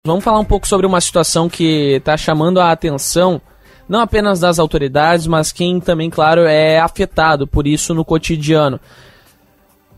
Vamos falar um pouco sobre uma situação que está chamando a atenção, não apenas das autoridades, mas quem também, claro, é afetado por isso no cotidiano.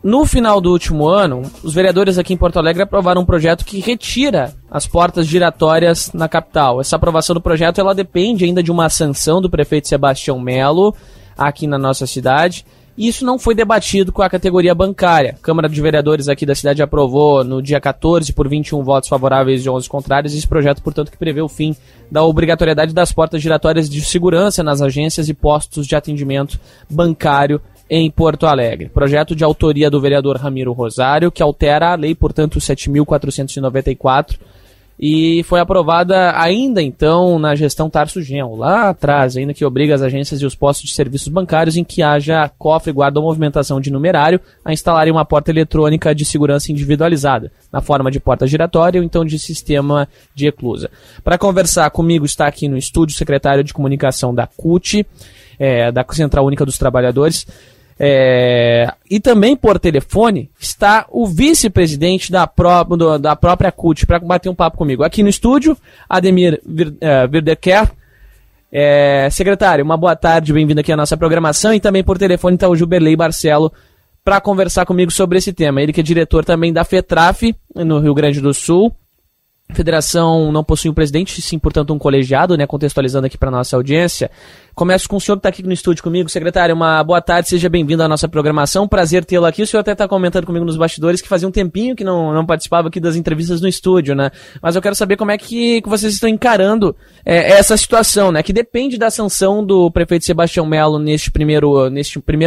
No final do último ano, os vereadores aqui em Porto Alegre aprovaram um projeto que retira as portas giratórias na capital. Essa aprovação do projeto ela depende ainda de uma sanção do prefeito Sebastião Melo aqui na nossa cidade. E isso não foi debatido com a categoria bancária. A Câmara de Vereadores aqui da cidade aprovou no dia 14 por 21 votos favoráveis e 11 contrários esse projeto, portanto, que prevê o fim da obrigatoriedade das portas giratórias de segurança nas agências e postos de atendimento bancário em Porto Alegre. Projeto de autoria do vereador Ramiro Rosário, que altera a lei, portanto, 7.494, e foi aprovada ainda então na gestão Tarso Genro, lá atrás, ainda que obriga as agências e os postos de serviços bancários em que haja cofre, guarda ou movimentação de numerário a instalarem uma porta eletrônica de segurança individualizada, na forma de porta giratória ou então de sistema de eclusa. Para conversar comigo está aqui no estúdio o secretário de comunicação da CUT, da Central Única dos Trabalhadores, e também por telefone está o vice-presidente da própria CUT para bater um papo comigo. Aqui no estúdio, Ademir Verdeker. Secretário, uma boa tarde, bem-vindo aqui à nossa programação. E também por telefone está o Juberley Barcelo para conversar comigo sobre esse tema. Ele que é diretor também da FETRAF no Rio Grande do Sul. A federação não possui um presidente, sim, portanto, um colegiado, né, contextualizando aqui para a nossa audiência. Começo com o senhor que está aqui no estúdio comigo. Secretário, uma boa tarde, seja bem-vindo à nossa programação. Prazer tê-lo aqui. O senhor até está comentando comigo nos bastidores que fazia um tempinho que não participava aqui das entrevistas no estúdio, né? Mas eu quero saber como é que vocês estão encarando essa situação, né? Que depende da sanção do prefeito Sebastião Melo neste primeiro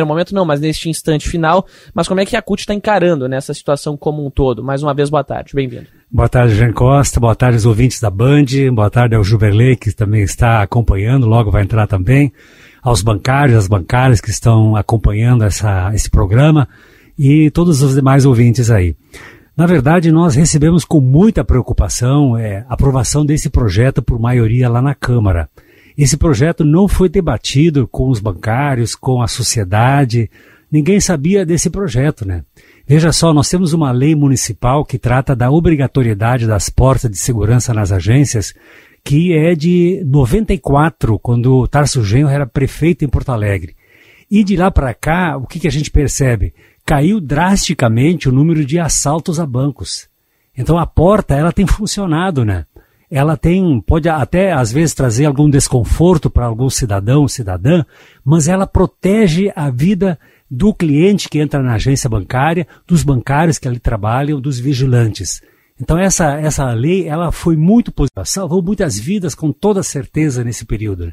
momento, não, mas neste instante final. Mas como é que a CUT está encarando nessa situação como um todo? Mais uma vez, boa tarde. Bem-vindo. Boa tarde, Jean Costa. Boa tarde aos ouvintes da Band. Boa tarde ao Juberley, que também está acompanhando, logo vai entrar também. Aos bancários, às bancárias que estão acompanhando esse programa e todos os demais ouvintes aí. Na verdade, nós recebemos com muita preocupação a aprovação desse projeto por maioria lá na Câmara. Esse projeto não foi debatido com os bancários, com a sociedade. Ninguém sabia desse projeto, né? Veja só, nós temos uma lei municipal que trata da obrigatoriedade das portas de segurança nas agências, que é de 94, quando o Tarso Genro era prefeito em Porto Alegre. E de lá para cá, o que a gente percebe? Caiu drasticamente o número de assaltos a bancos. Então a porta, ela tem funcionado, né? Ela pode até às vezes trazer algum desconforto para algum cidadão ou cidadã, mas ela protege a vida do cliente que entra na agência bancária, dos bancários que ali trabalham, dos vigilantes. Então essa lei, ela foi muito positiva, salvou muitas vidas com toda certeza nesse período.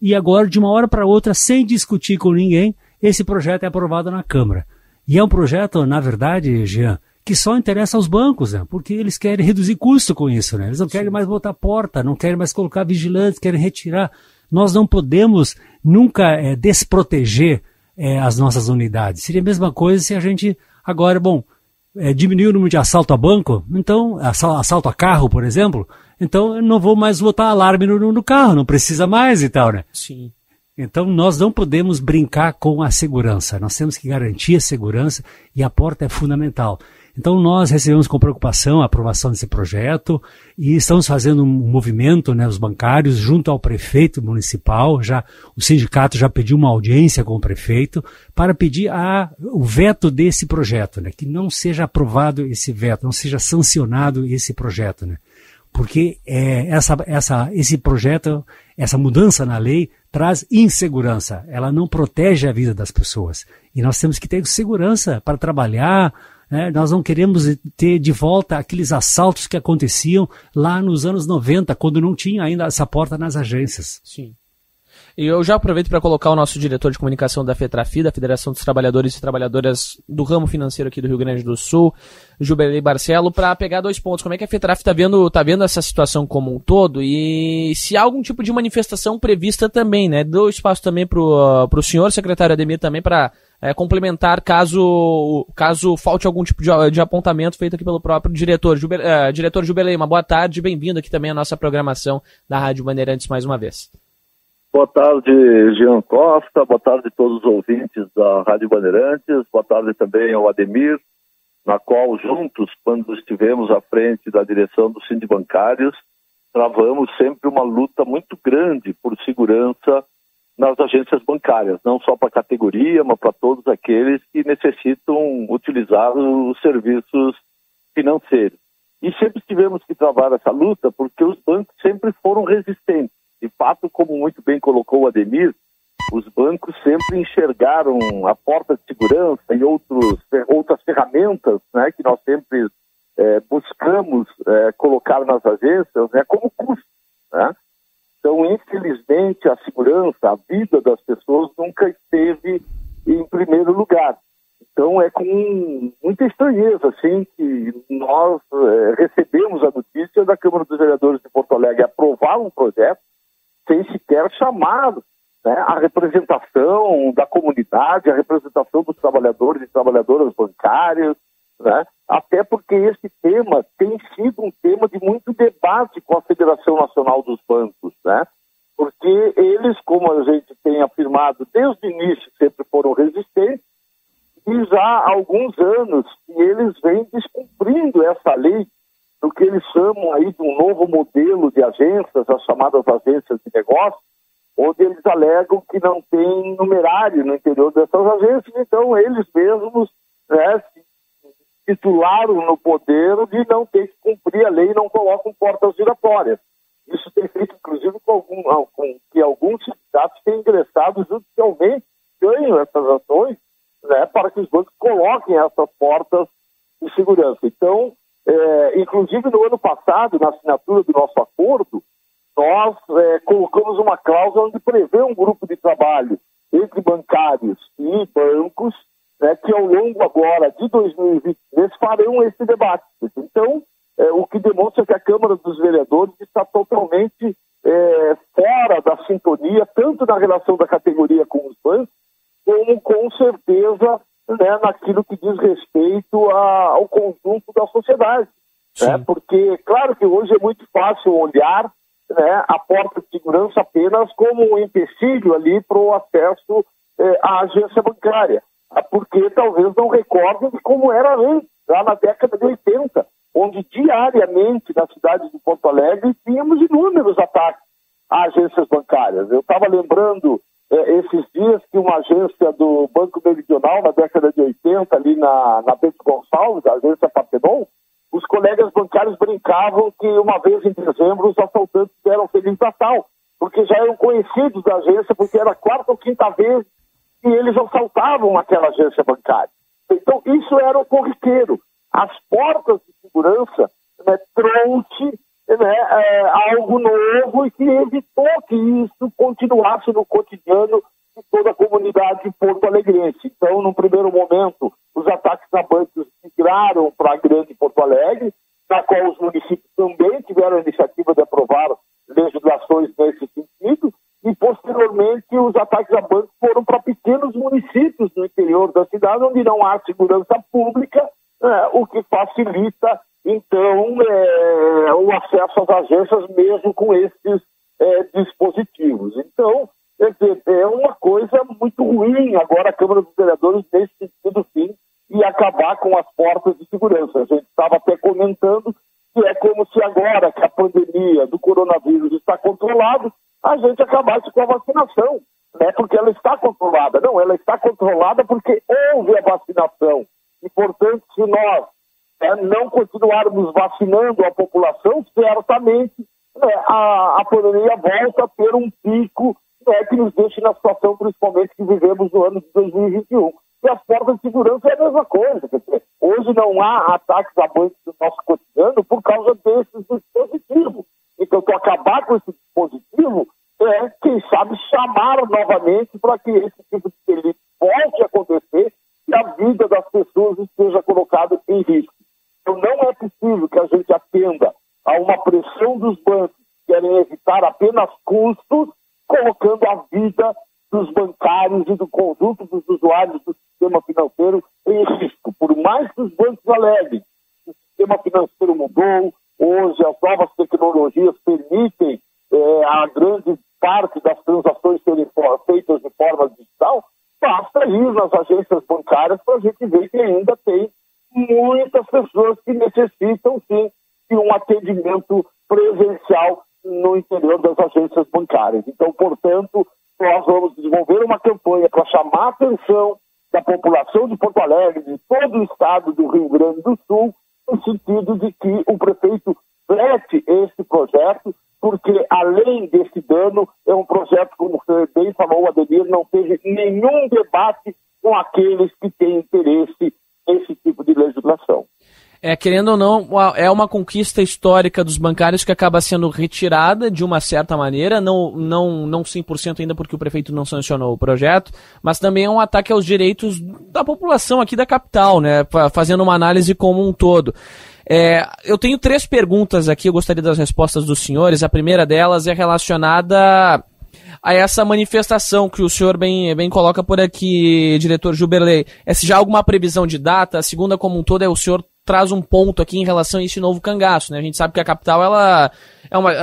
E agora, de uma hora para outra, sem discutir com ninguém, esse projeto é aprovado na Câmara. E é um projeto, na verdade, Jean, que só interessa aos bancos, né? Porque eles querem reduzir custo com isso, né? Eles não querem mais botar porta, não querem mais colocar vigilantes, querem retirar. Nós não podemos nunca desproteger as nossas unidades. Seria a mesma coisa se a gente agora, diminuir o número de assalto a banco, então, assalto a carro, por exemplo, então eu não vou mais botar alarme no carro, não precisa mais e tal, né? Sim. Então nós não podemos brincar com a segurança, nós temos que garantir a segurança e a porta é fundamental. Então nós recebemos com preocupação a aprovação desse projeto e estamos fazendo um movimento, né, os bancários, junto ao prefeito municipal. O sindicato já pediu uma audiência com o prefeito para pedir o veto desse projeto, né, que não seja aprovado esse veto, não seja sancionado esse projeto, né, porque esse projeto, essa mudança na lei traz insegurança, ela não protege a vida das pessoas e nós temos que ter segurança para trabalhar. Nós não queremos ter de volta aqueles assaltos que aconteciam lá nos anos 90, quando não tinha ainda essa porta nas agências. Sim. E eu já aproveito para colocar o nosso diretor de comunicação da FETRAFI, da Federação dos Trabalhadores e Trabalhadoras do Ramo Financeiro aqui do Rio Grande do Sul, Juberley Barcelo, para pegar 2 pontos. Como é que a FETRAF está vendo essa situação como um todo e se há algum tipo de manifestação prevista também, né? Dou espaço também para o senhor, secretário Ademir, também para complementar caso falte algum tipo de apontamento feito aqui pelo próprio diretor. Diretor Juberley, uma boa tarde, bem-vindo aqui também à nossa programação da Rádio Bandeirantes mais uma vez. Boa tarde, Jean Costa, boa tarde a todos os ouvintes da Rádio Bandeirantes, boa tarde também ao Ademir na qual juntos, quando estivemos à frente da direção dos sindibancários, travamos sempre uma luta muito grande por segurança nas agências bancárias, não só para a categoria, mas para todos aqueles que necessitam utilizar os serviços financeiros. E sempre tivemos que travar essa luta porque os bancos sempre foram resistentes. De fato, como muito bem colocou o Ademir, os bancos sempre enxergaram a porta de segurança e outras ferramentas, né, que nós sempre buscamos colocar nas agências, né, como custo, né? Então, infelizmente, a segurança, a vida das pessoas nunca esteve em primeiro lugar. Então, é com muita estranheza, assim, que nós recebemos a notícia da Câmara dos Vereadores de Porto Alegre aprovar um projeto sem sequer chamar, né, a representação da comunidade, a representação dos trabalhadores e trabalhadoras bancárias, né? Até porque esse tema tem sido um tema de muito debate com a Federação Nacional dos Bancos, né? Porque eles, como a gente tem afirmado desde o início, sempre foram resistentes, e já há alguns anos que eles vêm descumprindo essa lei, do que eles chamam aí de um novo modelo de agências, as chamadas agências de negócio, onde eles alegam que não tem numerário no interior dessas agências, então eles mesmos, né, se titularam no poder de não ter que cumprir a lei e não colocam portas giratórias. Isso tem feito, inclusive, com que alguns sindicatos têm ingressado judicialmente, ganham essas ações, né, para que os bancos coloquem essas portas de segurança. Então, inclusive no ano passado, na assinatura do nosso acordo, nós colocamos uma cláusula onde prevê um grupo de trabalho entre bancários e bancos, né, que ao longo agora de 2023 farão esse debate. Então, o que demonstra que a Câmara dos Vereadores está totalmente fora da sintonia, tanto na relação da categoria com os bancos, como com certeza, né, naquilo que diz respeito ao conjunto da sociedade. Né? Porque, claro que hoje é muito fácil olhar, né, a porta de segurança apenas como um empecilho ali para o acesso à agência bancária. Porque talvez não recordem de como era antes, lá na década de 80, onde diariamente na cidade de Porto Alegre tínhamos inúmeros ataques a agências bancárias. Eu estava lembrando esses dias que uma agência do Banco Meridional, na década de 80, ali na Bento Gonçalves, a agência Partenon, os colegas bancários brincavam que uma vez em dezembro os assaltantes deram Feliz Natal, porque já eram conhecidos da agência, porque era a quarta ou quinta vez que eles assaltavam aquela agência bancária. Então, isso era o corriqueiro. As portas de segurança, né, trouxe, né, algo novo e que evitou que isso continuasse no cotidiano de toda a comunidade porto-alegrense. Então, num primeiro momento, os ataques a bancos migraram para a grande Porto Alegre, na qual os municípios também tiveram a iniciativa de aprovar legislações nesse sentido, e posteriormente os ataques a bancos foram para pequenos municípios no interior da cidade, onde não há segurança pública, o que facilita, então, o acesso às agências mesmo com esses dispositivos. Então, é uma coisa muito ruim agora a Câmara dos Vereadores nesse sentido, sim, e acabar com as portas de segurança. A gente estava até comentando que é como se agora que a pandemia do coronavírus está controlada, a gente acabasse com a vacinação, né? Porque ela está controlada. Não, ela está controlada porque houve a vacinação. E, portanto, se nós não continuarmos vacinando a população, certamente a pandemia volta a ter um pico, né, que nos deixe na situação, principalmente, que vivemos no ano de 2021. E as portas de segurança é a mesma coisa. Quer dizer, hoje não há ataques a bancos no nosso cotidiano por causa desses dispositivos. Então, para acabar com esse dispositivo, quem sabe, chamar novamente para que esse tipo de delito volte a acontecer e a vida das pessoas esteja colocada em risco. Então, não é possível que a gente atenda a uma pressão dos bancos que querem evitar apenas custos, colocando a vida dos bancários e do conjunto dos usuários do sistema financeiro em risco. Por mais que os bancos aleguem que o sistema financeiro mudou, hoje as novas tecnologias permitem a grande parte das transações serem feitas de forma digital, basta ir nas agências bancárias para a gente ver que ainda tem muitas pessoas que necessitam, sim, de um atendimento presencial no interior das agências bancárias. Então, portanto, nós vamos desenvolver uma campanha para chamar a atenção da população de Porto Alegre, de todo o estado do Rio Grande do Sul, no sentido de que o prefeito frete esse projeto, porque além desse dano, é um projeto, como você bem falou, Ademir, não teve nenhum debate com aqueles que têm interesse nesse tipo de legislação. Querendo ou não, é uma conquista histórica dos bancários que acaba sendo retirada de uma certa maneira, não 100% ainda porque o prefeito não sancionou o projeto, mas também é um ataque aos direitos da população aqui da capital, né, fazendo uma análise como um todo. Eu tenho 3 perguntas aqui, eu gostaria das respostas dos senhores. A primeira delas é relacionada a essa manifestação que o senhor bem coloca por aqui, diretor Juberley. Se já há alguma previsão de data? A segunda como um todo o senhor traz um ponto aqui em relação a esse novo cangaço, né? A gente sabe que a capital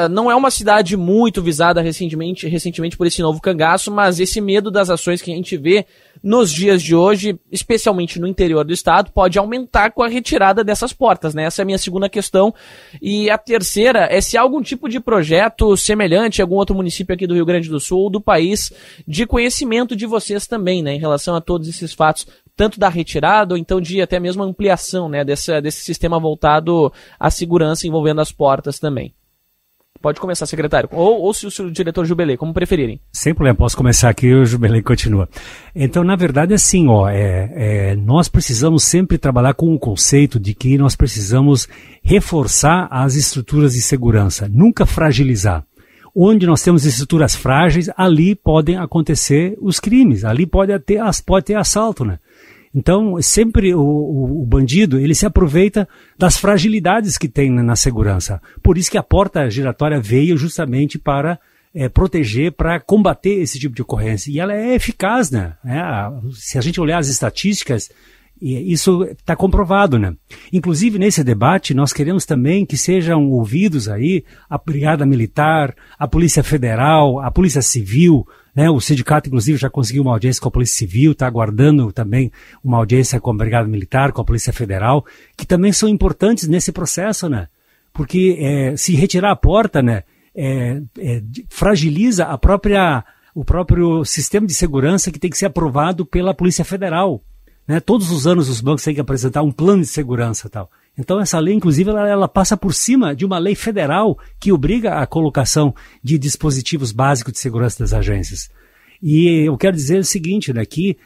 não é uma cidade muito visada recentemente por esse novo cangaço, mas esse medo das ações que a gente vê nos dias de hoje, especialmente no interior do estado, pode aumentar com a retirada dessas portas, né? Essa é a minha segunda questão. E a terceira é se há algum tipo de projeto semelhante a algum outro município aqui do Rio Grande do Sul ou do país de conhecimento de vocês também, né? Em relação a todos esses fatos, tanto da retirada ou então de até mesmo ampliação, né, desse sistema voltado à segurança envolvendo as portas também. Pode começar, secretário. Ou se o diretor Juberley, como preferirem. Sem problema, posso começar aqui e o Juberley continua. Então, na verdade, assim, nós precisamos sempre trabalhar com o conceito de que nós precisamos reforçar as estruturas de segurança, nunca fragilizar. Onde nós temos estruturas frágeis, ali podem acontecer os crimes, ali pode ter assalto, né? Então, sempre o bandido, ele se aproveita das fragilidades que tem na segurança. Por isso que a porta giratória veio justamente para proteger, para combater esse tipo de ocorrência. E ela é eficaz, né? Se a gente olhar as estatísticas, isso está comprovado, né? Inclusive, nesse debate, nós queremos também que sejam ouvidos aí a Brigada Militar, a Polícia Federal, a Polícia Civil, né? O sindicato, inclusive, já conseguiu uma audiência com a Polícia Civil, está aguardando também uma audiência com a Brigada Militar, com a Polícia Federal, que também são importantes nesse processo, né? Porque se retirar a porta, né, fragiliza o próprio sistema de segurança que tem que ser aprovado pela Polícia Federal. Né? Todos os anos os bancos têm que apresentar um plano de segurança e tal. Então essa lei, inclusive, ela passa por cima de uma lei federal que obriga a colocação de dispositivos básicos de segurança das agências. E eu quero dizer o seguinte, né, que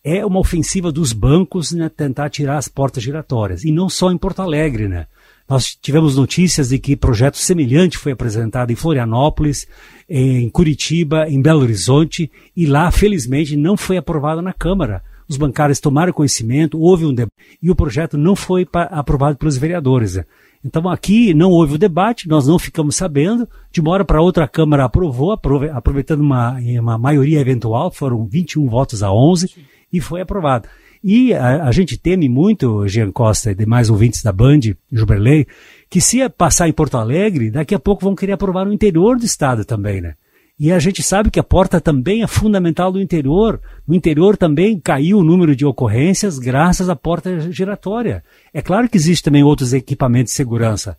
é uma ofensiva dos bancos, né, tentar tirar as portas giratórias. E não só em Porto Alegre, né? Nós tivemos notícias de que projeto semelhante foi apresentado em Florianópolis, em Curitiba, em Belo Horizonte, e lá, felizmente, não foi aprovado na Câmara. Os bancários tomaram conhecimento, houve um debate, e o projeto não foi aprovado pelos vereadores. Né? Então aqui não houve o debate, nós não ficamos sabendo, de uma hora para outra a Câmara aprovou, aproveitando uma maioria eventual, foram 21 votos a 11, e foi aprovado. E a gente teme muito, Jean Costa e demais ouvintes da Band, Juberley, que se passar em Porto Alegre, daqui a pouco vão querer aprovar no interior do estado também, né? E a gente sabe que a porta também é fundamental do interior. No interior também caiu o número de ocorrências graças à porta giratória. É claro que existem também outros equipamentos de segurança.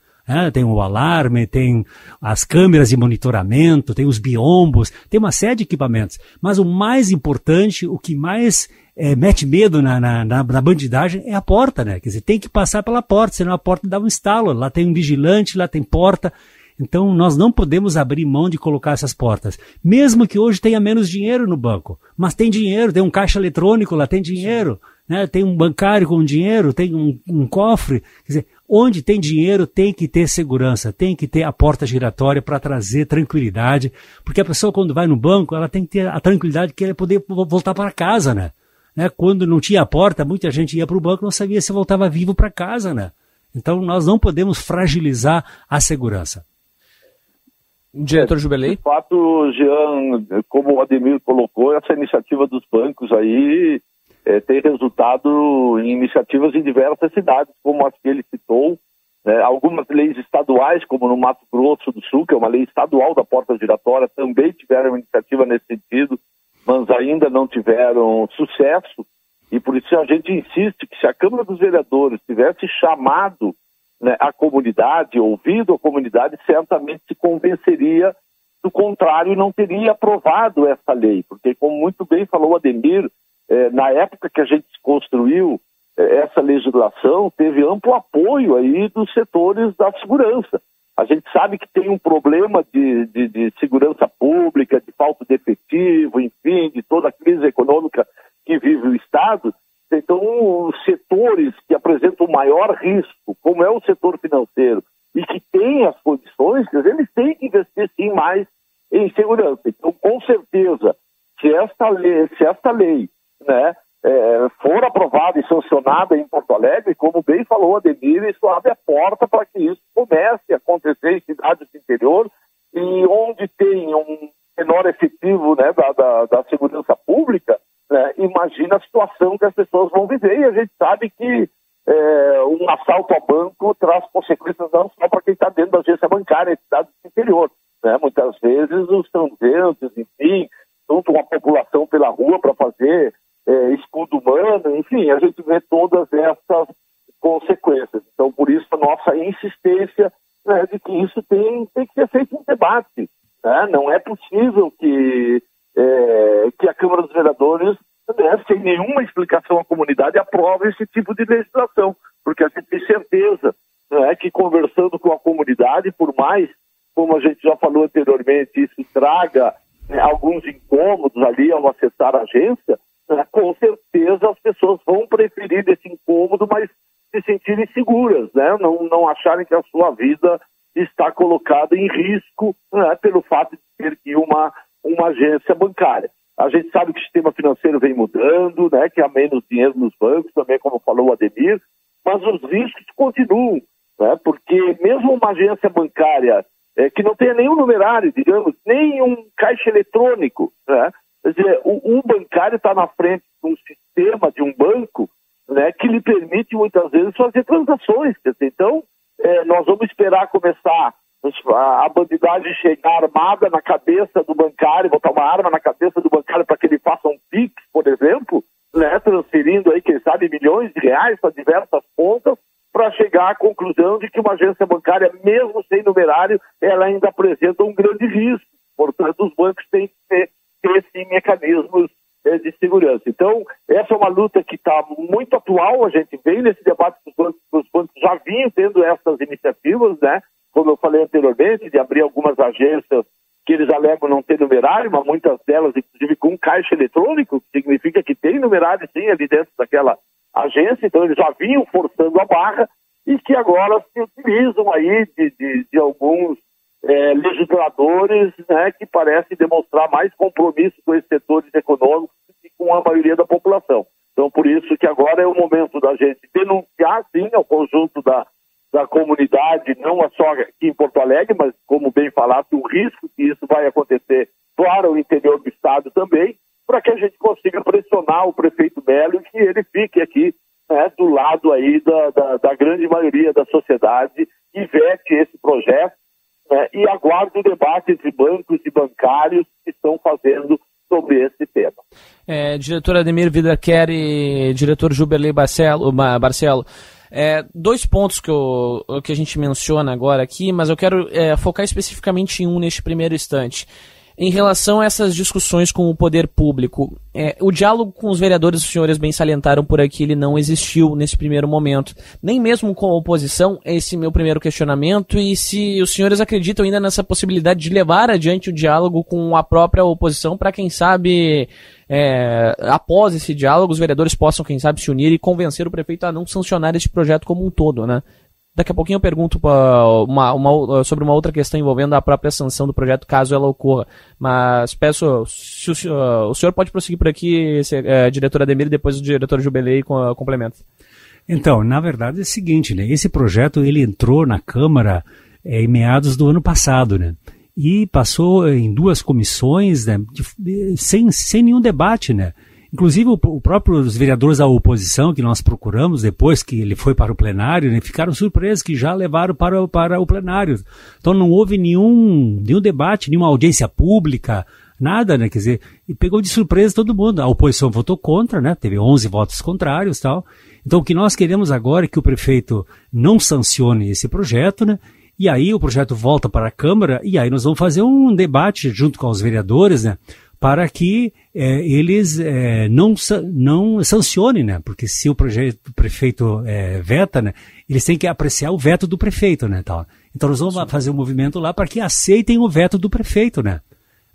Tem o alarme, tem as câmeras de monitoramento, tem os biombos, tem uma série de equipamentos. Mas o mais importante, o que mais mete medo na bandidagem é a porta, né? Quer dizer, tem que passar pela porta, senão a porta dá um estalo. Lá tem um vigilante, lá tem porta. Então, nós não podemos abrir mão de colocar essas portas. Mesmo que hoje tenha menos dinheiro no banco. Mas tem dinheiro, tem um caixa eletrônico, lá tem dinheiro. Né? Tem um bancário com dinheiro, tem um cofre. Quer dizer, onde tem dinheiro tem que ter segurança, tem que ter a porta giratória para trazer tranquilidade. Porque a pessoa, quando vai no banco, ela tem que ter a tranquilidade que ela poder voltar para casa, né? Quando não tinha a porta, muita gente ia para o banco e não sabia se voltava vivo para casa, né? Então, nós não podemos fragilizar a segurança. Diretor Juberley? De fato, Jean, como o Ademir colocou, essa iniciativa dos bancos aí tem resultado em iniciativas em diversas cidades, como as que ele citou, né? Algumas leis estaduais, como no Mato Grosso do Sul, que é uma lei estadual da porta giratória, também tiveram uma iniciativa nesse sentido, mas ainda não tiveram sucesso. E por isso a gente insiste que se a Câmara dos Vereadores tivesse chamado, né, a comunidade, ouvido a comunidade, certamente se convenceria do contrário e não teria aprovado essa lei. Porque, como muito bem falou o Ademir, na época que a gente construiu essa legislação, teve amplo apoio aí dos setores da segurança. A gente sabe que tem um problema de segurança pública, de falta de efetivo, enfim, de toda a crise econômica que vive o Estado. Então, os setores que apresentam maior risco, como é o setor financeiro, e que tem as condições, eles têm que investir sim mais em segurança. Então, com certeza, se esta lei, né, for aprovada e sancionada em Porto Alegre, como bem falou o Ademir, isso abre a porta para que isso comece a acontecer em cidades do interior, e onde tem um menor efetivo, né, da segurança pública, né, imagina a situação que as pessoas vão viver. E a gente sabe que um assalto ao banco traz consequências não só para quem está dentro da agência bancária em cidades do interior, né? Muitas vezes os transeuntes, enfim, juntam a população pela rua para fazer escudo humano, enfim, a gente vê todas essas consequências. Então, por isso, a nossa insistência, né, de que isso tem que ser feito em debate. Né? Não é possível que a Câmara dos Vereadores, né, sem nenhuma explicação à comunidade, aprove esse tipo de legislação, porque a gente tem certeza, né, que conversando com a comunidade, por mais, como a gente já falou anteriormente, isso traga, né, alguns incômodos ali ao acessar a agência, né, com certeza as pessoas vão preferir esse incômodo, mas se sentirem seguras, né, não acharem que a sua vida está colocada em risco, né, pelo fato de ter que ir uma agência bancária. A gente sabe que o sistema financeiro vem mudando, né, que há menos dinheiro nos bancos, também como falou o Ademir, mas os riscos continuam, né, porque mesmo uma agência bancária que não tenha nenhum numerário, digamos, nem um caixa eletrônico, né, quer dizer, um bancário está na frente de um sistema de um banco, né, que lhe permite muitas vezes fazer transações. Quer dizer, então, nós vamos esperar começar a bandidagem chegar armada na cabeça do bancário, botar uma arma na cabeça do bancário para que ele faça um PIX, por exemplo, né, transferindo aí, quem sabe, milhões de reais para diversas contas, para chegar à conclusão de que uma agência bancária, mesmo sem numerário, ela ainda apresenta um grande risco. Portanto, os bancos têm que ter sim mecanismos de segurança. Então, essa é uma luta que está muito atual. A gente vem nesse debate que os bancos já vinham tendo essas iniciativas, né? Como eu falei anteriormente, de abrir algumas agências que eles alegam não ter numerário, mas muitas delas, inclusive, com caixa eletrônico, que significa que tem numerário, sim, ali dentro daquela agência. Então, eles já vinham forçando a barra e que agora se utilizam aí de alguns legisladores, né, que parecem demonstrar mais compromisso com esses setores econômicos e com a maioria da população. Então, por isso que agora é o momento da gente denunciar, sim, ao conjunto da comunidade, não só aqui em Porto Alegre, mas, como bem falasse, o risco que isso vai acontecer para o interior do estado também, para que a gente consiga pressionar o prefeito Melo e que ele fique aqui, né, do lado aí da grande maioria da sociedade e vete esse projeto, né, e aguarde o debate entre bancos e bancários que estão fazendo sobre esse tema. Diretor Ademir Vidaquer e diretor Juberley Barcelo, dois pontos que a gente menciona agora aqui, mas eu quero focar especificamente em um neste primeiro instante. Em relação a essas discussões com o poder público, o diálogo com os vereadores, os senhores bem salientaram por aqui, ele não existiu nesse primeiro momento, nem mesmo com a oposição. Esse é meu primeiro questionamento, e se os senhores acreditam ainda nessa possibilidade de levar adiante o diálogo com a própria oposição, para quem sabe, após esse diálogo, os vereadores possam, quem sabe, se unir e convencer o prefeito a não sancionar esse projeto como um todo, né? Daqui a pouquinho eu pergunto sobre uma outra questão envolvendo a própria sanção do projeto, caso ela ocorra. Mas peço, se o senhor pode prosseguir por aqui, diretor Ademir, e depois o diretor Juberley complementa. Então, na verdade é o seguinte, né? Esse projeto ele entrou na Câmara em meados do ano passado, né? E passou em duas comissões, né? Sem nenhum debate, né? Inclusive, os vereadores da oposição, que nós procuramos depois que ele foi para o plenário, né, ficaram surpresos que já levaram para o plenário. Então, não houve nenhum debate, nenhuma audiência pública, Nada, né? Quer dizer, e pegou de surpresa todo mundo. A oposição votou contra, né? Teve 11 votos contrários e tal. Então, o que nós queremos agora é que o prefeito não sancione esse projeto, né? E aí o projeto volta para a Câmara e aí nós vamos fazer um debate junto com os vereadores, né? Para que eles não sancionem, né? Porque se o prefeito veta, né? Eles têm que apreciar o veto do prefeito, né? Tal. Então nós vamos fazer um movimento lá para que aceitem o veto do prefeito, né?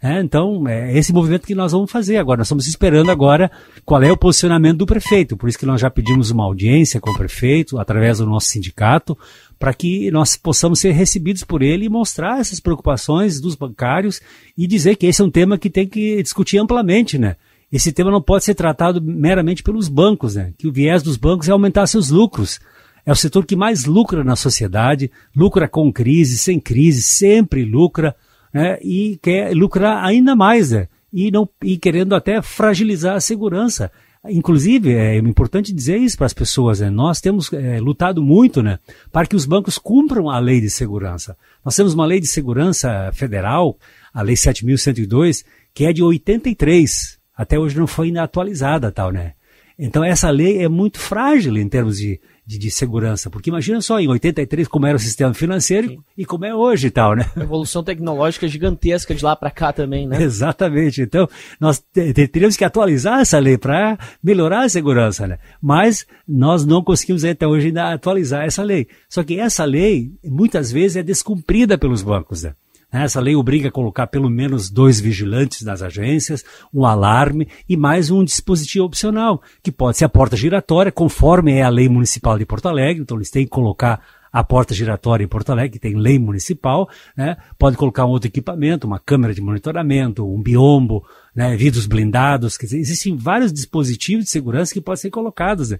Então, é esse movimento que nós vamos fazer agora. Nós estamos esperando agora qual é o posicionamento do prefeito. Por isso que nós já pedimos uma audiência com o prefeito, através do nosso sindicato, para que nós possamos ser recebidos por ele e mostrar essas preocupações dos bancários e dizer que esse é um tema que tem que discutir amplamente, né? Esse tema não pode ser tratado meramente pelos bancos, né? Que o viés dos bancos é aumentar seus lucros. É o setor que mais lucra na sociedade, lucra com crise, sem crise, sempre lucra, e quer lucrar ainda mais, né? E querendo até fragilizar a segurança. Inclusive, é importante dizer isso para as pessoas, né? Nós temos lutado muito, né, para que os bancos cumpram a lei de segurança. Nós temos uma lei de segurança federal, a Lei 7.102, que é de 83. Até hoje não foi ainda atualizada, tal, né? Então essa lei é muito frágil em termos de segurança, porque imagina só, em 83 como era o sistema financeiro. Sim. E como é hoje e tal, né? Evolução tecnológica gigantesca de lá para cá também, né? Exatamente, então nós teríamos que atualizar essa lei para melhorar a segurança, né? Mas nós não conseguimos até hoje ainda atualizar essa lei, só que essa lei muitas vezes é descumprida pelos bancos, né? Essa lei obriga a colocar pelo menos 2 vigilantes nas agências, um alarme e mais um dispositivo opcional, que pode ser a porta giratória, conforme é a lei municipal de Porto Alegre. Então eles têm que colocar a porta giratória em Porto Alegre, que tem lei municipal, né? Pode colocar um outro equipamento, uma câmera de monitoramento, um biombo, né? Vidros blindados. Quer dizer, existem vários dispositivos de segurança que podem ser colocados, né?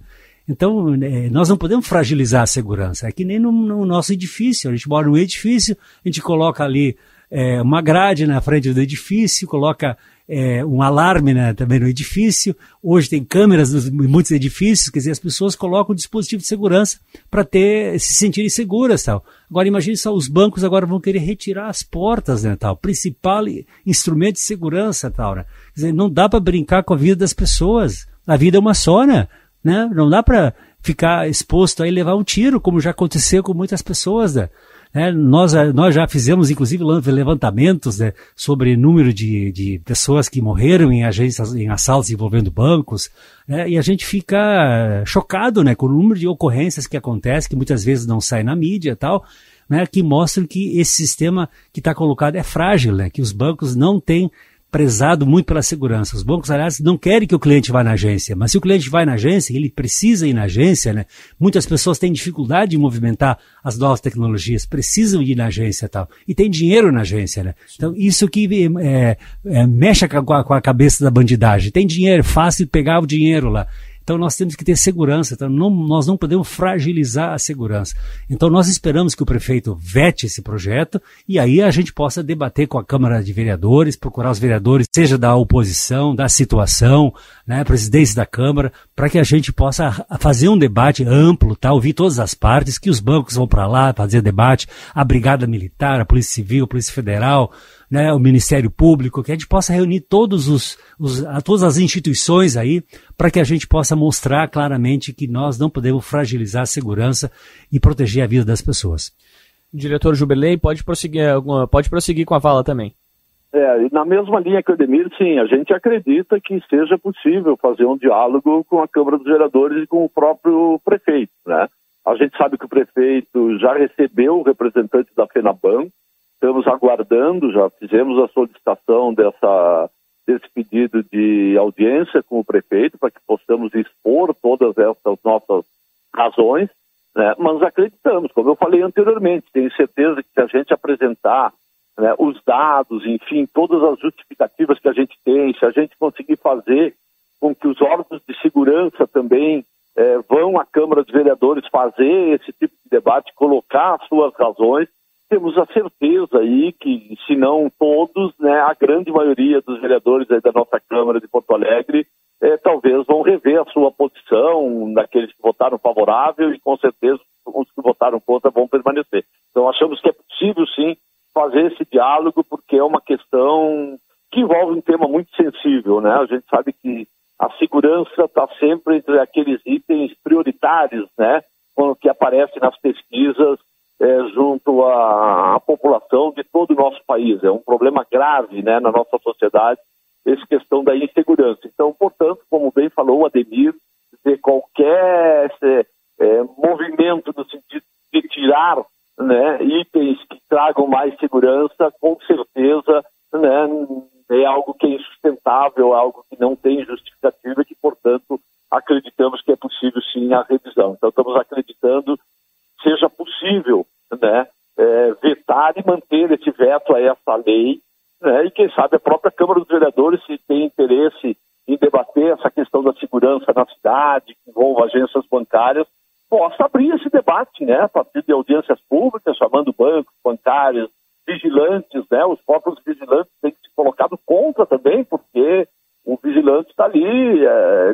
Então, nós não podemos fragilizar a segurança. É que nem no nosso edifício. A gente mora num edifício, a gente coloca ali uma grade na frente do edifício, coloca um alarme, né, também no edifício. Hoje tem câmeras em muitos edifícios, quer dizer, as pessoas colocam um dispositivo de segurança para se sentirem seguras, tal. Agora, imagine só, os bancos agora vão querer retirar as portas, né, tal, principal instrumento de segurança, tal, né? Quer dizer, não dá para brincar com a vida das pessoas. A vida é uma só, né? Não dá para ficar exposto a levar um tiro, como já aconteceu com muitas pessoas, né? Nós já fizemos, inclusive, levantamentos, né, sobre número de pessoas que morreram em agências, em assaltos envolvendo bancos, né, e a gente fica chocado, né, com o número de ocorrências que acontece, que muitas vezes não sai na mídia e tal, né, que mostram que esse sistema que está colocado é frágil, né, que os bancos não têm prezado muito pela segurança. Os bancos, aliás, não querem que o cliente vá na agência, mas se o cliente vai na agência, ele precisa ir na agência, né? Muitas pessoas têm dificuldade de movimentar as novas tecnologias, precisam ir na agência e tal, e tem dinheiro na agência, né? Então, isso que mexe com a cabeça da bandidagem. Tem dinheiro, é fácil pegar o dinheiro lá. Então nós temos que ter segurança, então nós não podemos fragilizar a segurança. Então nós esperamos que o prefeito vete esse projeto e aí a gente possa debater com a Câmara de Vereadores, procurar os vereadores, seja da oposição, da situação, né, presidência da Câmara, para que a gente possa fazer um debate amplo, tá, ouvir todas as partes, que os bancos vão para lá fazer debate, a Brigada Militar, a Polícia Civil, a Polícia Federal, né, o Ministério Público, que a gente possa reunir todas as instituições aí, para que a gente possa mostrar claramente que nós não podemos fragilizar a segurança e proteger a vida das pessoas. Diretor Juberley, pode prosseguir com a fala também. Na mesma linha que o Edemir, sim, a gente acredita que seja possível fazer um diálogo com a Câmara dos Vereadores e com o próprio prefeito, né? A gente sabe que o prefeito já recebeu o representante da FENABAN. Estamos aguardando, já fizemos a solicitação desse pedido de audiência com o prefeito para que possamos expor todas essas nossas razões, né? Mas acreditamos, como eu falei anteriormente, tenho certeza que se a gente apresentar, né, os dados, enfim, todas as justificativas que a gente tem, se a gente conseguir fazer com que os órgãos de segurança também vão à Câmara dos Vereadores fazer esse tipo de debate, colocar as suas razões, temos a certeza aí que, se não todos, né, a grande maioria dos vereadores aí da nossa Câmara de Porto Alegre talvez vão rever a sua posição, daqueles que votaram favorável, e com certeza os que votaram contra vão permanecer. Então achamos que é possível sim fazer esse diálogo, porque é uma questão que envolve um tema muito sensível, né? A gente sabe que a segurança está sempre entre aqueles itens prioritários, né? Que aparece nas pesquisas junto à população de todo o nosso país. É um problema grave, né, na nossa sociedade, essa questão da insegurança. Então, portanto, como bem falou o Ademir, de qualquer movimento no sentido de tirar, né, itens que tragam mais segurança, com certeza, né, é algo que é insustentável, algo que não tem justificativa e que, portanto, acreditamos que é possível sim a revisão. Então, estamos acreditando que seja possível, né, vetar e manter esse veto a essa lei, né, e quem sabe a própria Câmara dos Vereadores, se tem interesse em debater essa questão da segurança na cidade, que envolva agências bancárias, possa abrir esse debate, né, a partir de audiências públicas, chamando bancos, bancários, vigilantes, né, os próprios vigilantes têm que se colocado contra também, porque o vigilante está ali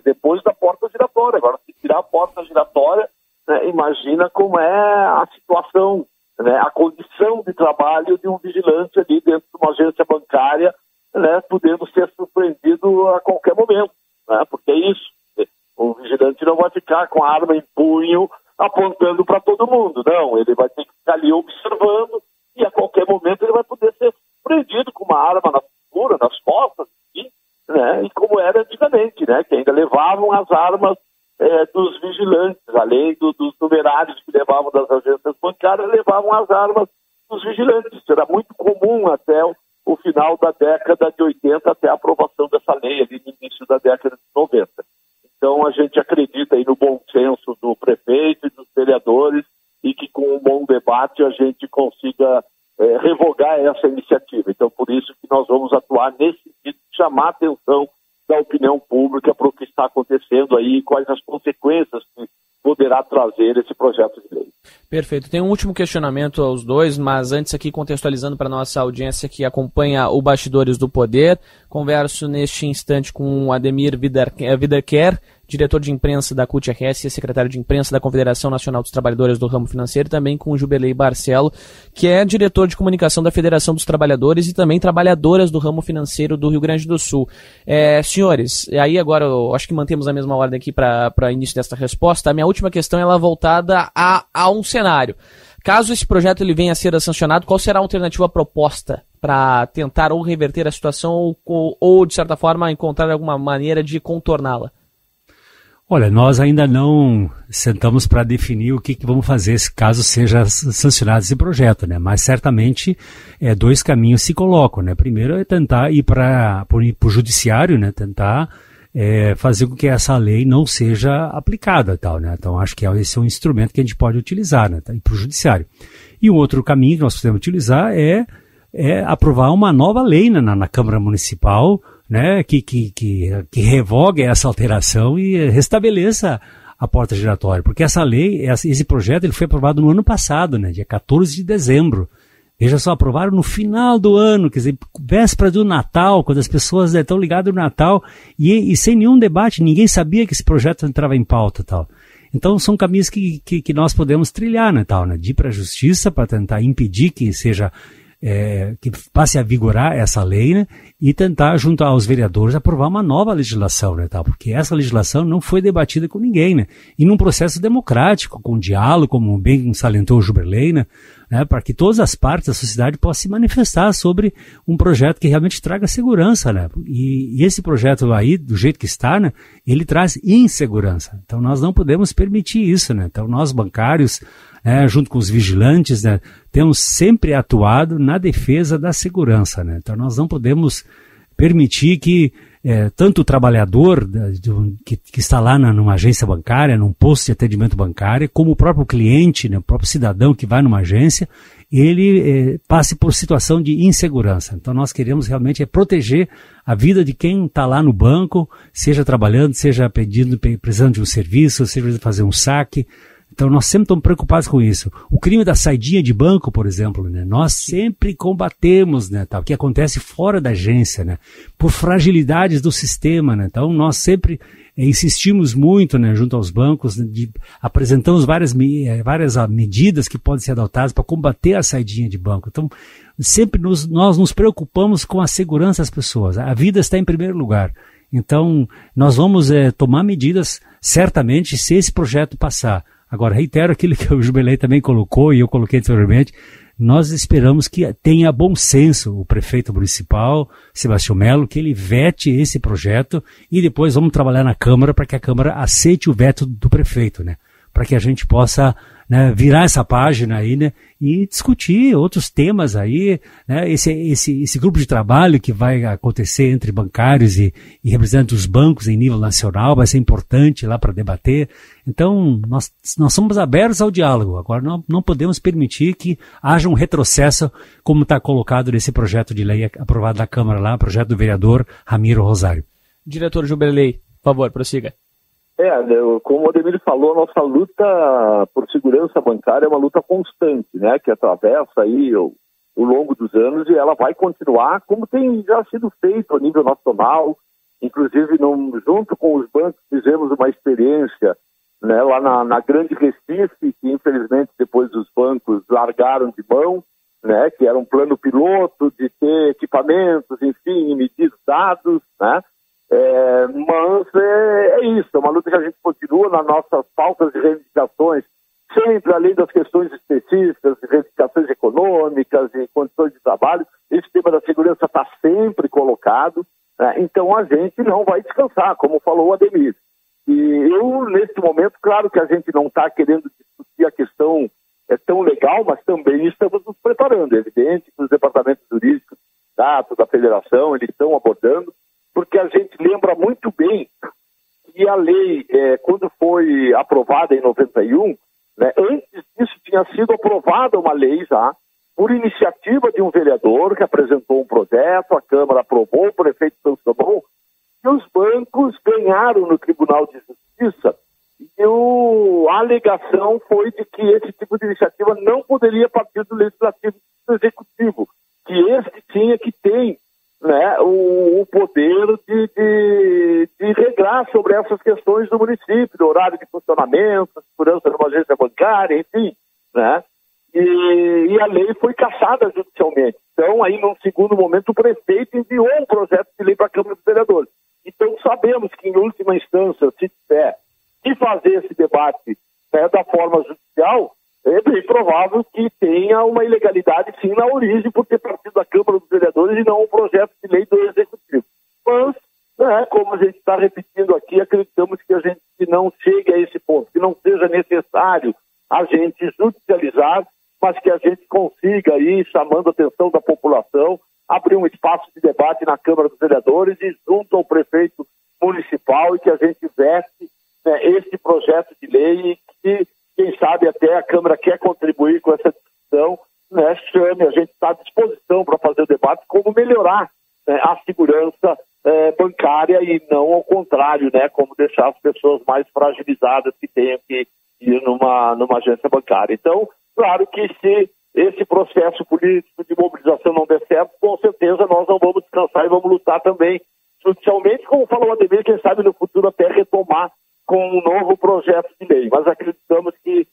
depois da porta giratória. Agora, se tirar a porta giratória, né, imagina como é a situação, né, a condição de trabalho de um vigilante ali dentro de uma agência bancária, né, podendo ser surpreendido a qualquer momento, né, porque é isso. O vigilante não vai ficar com a arma em punho apontando para todo mundo, não. Ele vai ter que ficar ali observando e a qualquer momento ele vai poder ser surpreendido com uma arma na cintura, nas costas, né, e como era antigamente, né, que ainda levavam as armas dos vigilantes, além dos numerários que levavam das agências bancárias, levavam as armas dos vigilantes. Isso era muito comum até o final da década de 80, até a aprovação dessa lei ali no início da década de 90. Então a gente acredita aí no bom senso do prefeito e dos vereadores e que com um bom debate a gente consiga revogar essa iniciativa. Então por isso que nós vamos atuar nesse sentido, chamar a atenção da opinião pública para o que está acontecendo aí e quais as consequências que poderá trazer esse projeto de lei. Perfeito. Tem um último questionamento aos dois, mas antes aqui contextualizando para a nossa audiência que acompanha o Bastidores do Poder, converso neste instante com o Ademir Wiederkehr, diretor de imprensa da CUT-RS e secretário de imprensa da Confederação Nacional dos Trabalhadores do Ramo Financeiro, e também com o Jubilei Barcelo, que é diretor de comunicação da Federação dos Trabalhadores e também trabalhadoras do ramo financeiro do Rio Grande do Sul. Senhores, aí agora eu acho que mantemos a mesma ordem aqui para início desta resposta. A minha última questão ela é voltada a um cenário. Caso esse projeto ele venha a ser sancionado, qual será a alternativa proposta para tentar ou reverter a situação ou, de certa forma, encontrar alguma maneira de contorná-la? Olha, nós ainda não sentamos para definir o que vamos fazer caso seja sancionado esse projeto, né? Mas certamente dois caminhos se colocam, né? Primeiro é tentar ir para o judiciário, né? Tentar fazer com que essa lei não seja aplicada, tal, né? Então acho que esse é um instrumento que a gente pode utilizar, né? Tá? Ir para o judiciário. E um outro caminho que nós podemos utilizar é aprovar uma nova lei na Câmara Municipal, né, que revogue essa alteração e restabeleça a porta giratória, porque essa lei, esse projeto, ele foi aprovado no ano passado, né, dia 14 de dezembro. Veja só, aprovaram no final do ano, quer dizer, véspera do Natal, quando as pessoas estão ligadas no Natal, e sem nenhum debate, ninguém sabia que esse projeto entrava em pauta, tal. Então são caminhos que nós podemos trilhar, né, tal, né, de ir para a justiça para tentar impedir que seja que passe a vigorar essa lei, né, e tentar, junto aos vereadores, aprovar uma nova legislação, né, tal, porque essa legislação não foi debatida com ninguém, né, e num processo democrático, com diálogo, como bem salientou o Juberlei, né, para que todas as partes da sociedade possam se manifestar sobre um projeto que realmente traga segurança, né, e esse projeto aí, do jeito que está, né, ele traz insegurança, então nós não podemos permitir isso, né, então nós bancários, junto com os vigilantes, né, temos sempre atuado na defesa da segurança, né? Então nós não podemos permitir que tanto o trabalhador que está lá numa agência bancária, num posto de atendimento bancário, como o próprio cliente, né, o próprio cidadão que vai numa agência, ele passe por situação de insegurança. Então nós queremos realmente proteger a vida de quem está lá no banco, seja trabalhando, seja precisando de um serviço, seja fazer um saque. Então nós sempre estamos preocupados com isso. O crime da saidinha de banco, por exemplo, né? Nós sempre combatemos, né, tal, o que acontece fora da agência, né, por fragilidades do sistema, né? Então nós sempre insistimos muito, né, junto aos bancos, né, apresentamos várias medidas que podem ser adotadas para combater a saidinha de banco. Então sempre nós nos preocupamos com a segurança das pessoas. A vida está em primeiro lugar. Então nós vamos tomar medidas certamente se esse projeto passar. Agora, reitero aquilo que o Jubilei também colocou e eu coloquei anteriormente, nós esperamos que tenha bom senso o prefeito municipal, Sebastião Melo, que ele vete esse projeto e depois vamos trabalhar na Câmara para que a Câmara aceite o veto do prefeito, né? Para que a gente possa, né, virar essa página aí, né, e discutir outros temas aí, né, esse grupo de trabalho que vai acontecer entre bancários e representantes dos bancos em nível nacional vai ser importante lá para debater. Então, nós somos abertos ao diálogo. Agora, não podemos permitir que haja um retrocesso como está colocado nesse projeto de lei aprovado na Câmara lá, projeto do vereador Ramiro Rosário. Diretor Jubilei, por favor, prossiga. Como o Ademir falou, a nossa luta por segurança bancária é uma luta constante, né, que atravessa aí o longo dos anos e ela vai continuar como tem já sido feito a nível nacional, inclusive junto com os bancos fizemos uma experiência, né, lá na Grande Recife, que infelizmente depois os bancos largaram de mão, né, que era um plano piloto de ter equipamentos, enfim, medir dados, né. Mas é isso, é uma luta que a gente continua nas nossas pautas de reivindicações, sempre além das questões específicas, de reivindicações econômicas e condições de trabalho, esse tema da segurança está sempre colocado, né? Então a gente não vai descansar, como falou o Ademir. E eu, nesse momento, claro que a gente não está querendo discutir a questão tão legal, mas também estamos nos preparando. É evidente que os departamentos jurídicos da Federação, eles estão abordando, porque a gente lembra muito bem que a lei, quando foi aprovada em 91, né, antes disso tinha sido aprovada uma lei já, por iniciativa de um vereador que apresentou um projeto, a Câmara aprovou, o prefeito sancionou, e os bancos ganharam no Tribunal de Justiça, e a alegação foi de que esse tipo de iniciativa não poderia partir do Legislativo e do Executivo, que este tinha que ter, né, o poder de regrar sobre essas questões do município, do horário de funcionamento, segurança de uma agência bancária, enfim, né? E a lei foi cassada judicialmente. Então, aí, num segundo momento, o prefeito enviou um projeto de lei para a Câmara dos Vereadores. Então, sabemos que, em última instância, se tiver que fazer esse debate, né, da forma judicial, é bem provável que tenha uma ilegalidade, sim, na origem, por ter partido da Câmara dos Vereadores e não um projeto de lei do Executivo. Mas, né, como a gente está repetindo aqui, acreditamos que a gente não chegue a esse ponto, que não seja necessário a gente judicializar, mas que a gente consiga aí, chamando a atenção da população, abrir um espaço de debate na Câmara dos Vereadores e junto ao prefeito municipal e que a gente veste, né, esse projeto de lei e que, quem sabe até a Câmara quer contribuir com essa discussão, né, chame, a gente está à disposição para fazer o debate, como melhorar, né, a segurança bancária e não ao contrário, né, como deixar as pessoas mais fragilizadas que tenham que ir numa agência bancária. Então, claro que se esse processo político de mobilização não der certo, com certeza nós não vamos descansar e vamos lutar também judicialmente, como falou o Ademir, quem sabe no futuro até retomar com um novo projeto de lei. Mas acreditamos que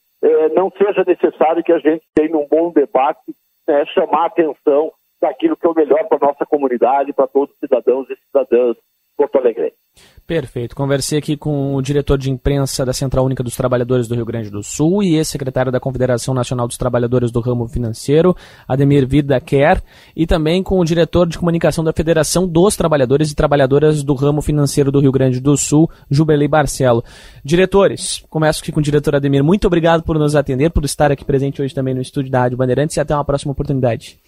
não seja necessário que a gente tenha um bom debate, né, chamar a atenção daquilo que é o melhor para a nossa comunidade, para todos os cidadãos e cidadãs porto-alegrenses. Perfeito. Conversei aqui com o diretor de imprensa da Central Única dos Trabalhadores do Rio Grande do Sul e ex-secretário da Confederação Nacional dos Trabalhadores do Ramo Financeiro, Ademir Vidaquer, e também com o diretor de comunicação da Federação dos Trabalhadores e Trabalhadoras do Ramo Financeiro do Rio Grande do Sul, Jubilei Barcelo. Diretores, começo aqui com o diretor Ademir. Muito obrigado por nos atender, por estar aqui presente hoje também no estúdio da Rádio Bandeirantes e até uma próxima oportunidade.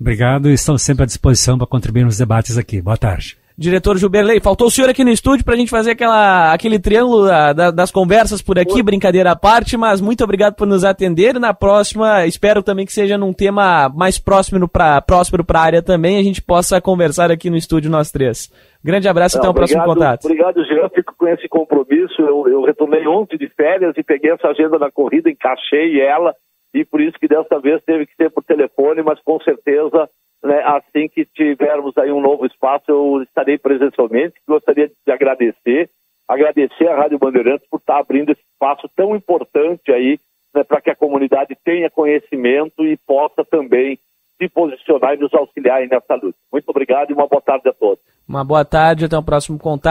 Obrigado e estamos sempre à disposição para contribuir nos debates aqui. Boa tarde. Diretor Juberley, faltou o senhor aqui no estúdio pra gente fazer aquele triângulo das conversas por aqui, brincadeira à parte, mas muito obrigado por nos atender. Na próxima, espero também que seja num tema mais próspero pra área também, a gente possa conversar aqui no estúdio nós três. Grande abraço e até o próximo contato. Obrigado, Jean, fico com esse compromisso. Eu retornei ontem de férias e peguei essa agenda da corrida, encaixei ela, e por isso que dessa vez teve que ser por telefone, mas com certeza, né, assim que tivermos aí um novo espaço, eu estarei presencialmente. Gostaria de agradecer à Rádio Bandeirantes por estar abrindo esse espaço tão importante aí, né, para que a comunidade tenha conhecimento e possa também se posicionar e nos auxiliar aí nessa luta. Muito obrigado e uma boa tarde a todos. Uma boa tarde, até o próximo contato.